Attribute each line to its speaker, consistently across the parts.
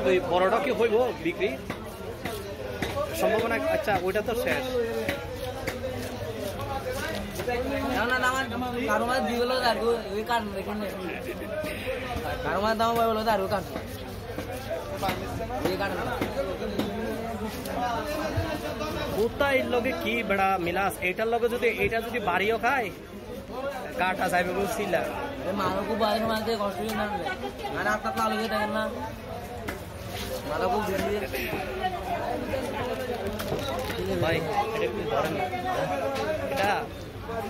Speaker 1: ওই বড়টা কি হইব বিক্রি সম্ভাবনা? আচ্ছা ওইটা তো শেষ। কোথায় লগে কি বেড়া মিলাস? এইটার লগে যদি এইটা যদি বাড়িও খায় কাটা যাইবে বলছিলা।
Speaker 2: মারো খুব বাইরে মারতে কষ্ট না আর আপনার আলোকে দেখেন না মারা খুব
Speaker 1: ভাই এটা একটু ধরেন, এটা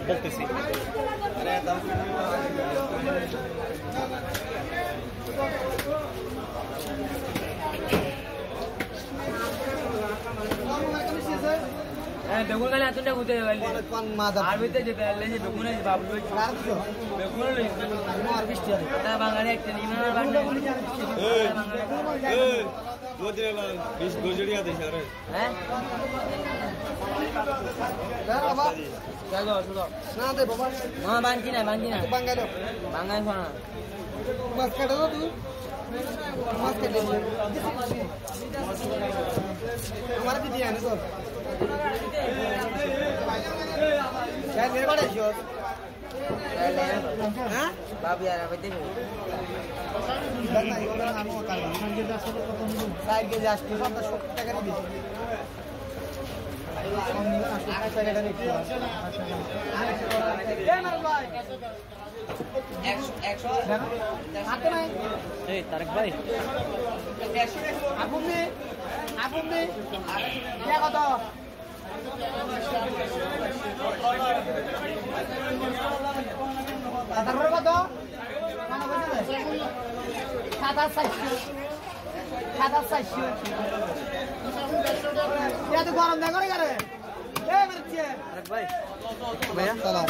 Speaker 1: বলতেছি।
Speaker 2: বেগুন গালে এতটা ঘুরতে আর ভিতরে যেতে বেগুন বাঙালি একটা বাংছি না বাঙালি মাছ কাটা তুই মাছ কেটে আমার দিদি আনে তো বাবু আর
Speaker 1: তারেক ভাই
Speaker 2: কত কত 7,400 গরম দেখা করে
Speaker 1: ভাই
Speaker 2: ভাইয়া চলো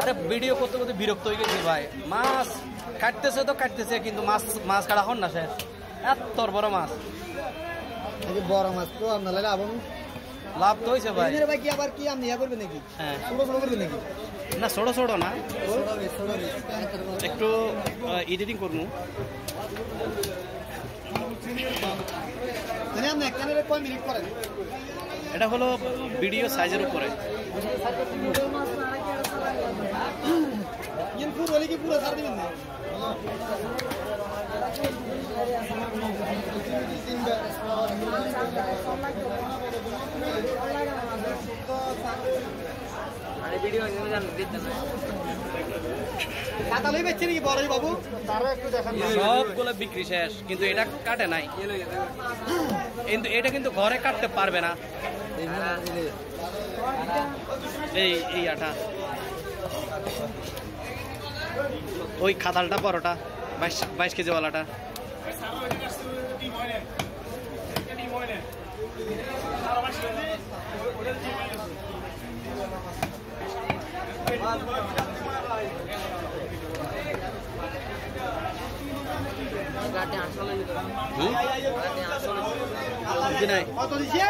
Speaker 1: আরে ভিডিও করতে করতে বিরক্ত হয়ে গেছি ভাই। মাছ কাটতেছে তো কাটতেছে, কিন্তু মাছ কাটা হন না শেষ। এত বড় মাছ,
Speaker 2: বড় মাছ তো আপনার
Speaker 1: লাভ তো হয়েছে ভাই।
Speaker 2: ভাই কি আবার কি আপনি ইয়া করবে নাকি?
Speaker 1: হ্যাঁ
Speaker 2: ছোট ছোট করবে নাকি?
Speaker 1: না ছোট ছোট না, একটু এডিটিং করবো।
Speaker 2: কয় মিনিট করেন?
Speaker 1: এটা হলো ভিডিও সাইজের উপরে।
Speaker 2: পুরো হলে কি পুরো ছাড় দিবেন না?
Speaker 1: সবগুলো বিক্রি শেষ, কিন্তু এটা কাটে নাই। কিন্তু এটা কিন্তু ঘরে কাটতে পারবে না। এই আটা ওই খাতালটা বড়টা 22 কেজি ওয়ালাটা।
Speaker 2: কত দিছে?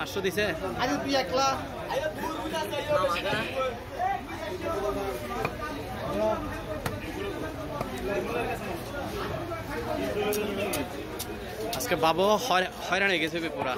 Speaker 1: 800 দিছে।
Speaker 2: আজ তুই একলা
Speaker 1: আজকে বাবু হয়রান হয়ে গেছে পুরা।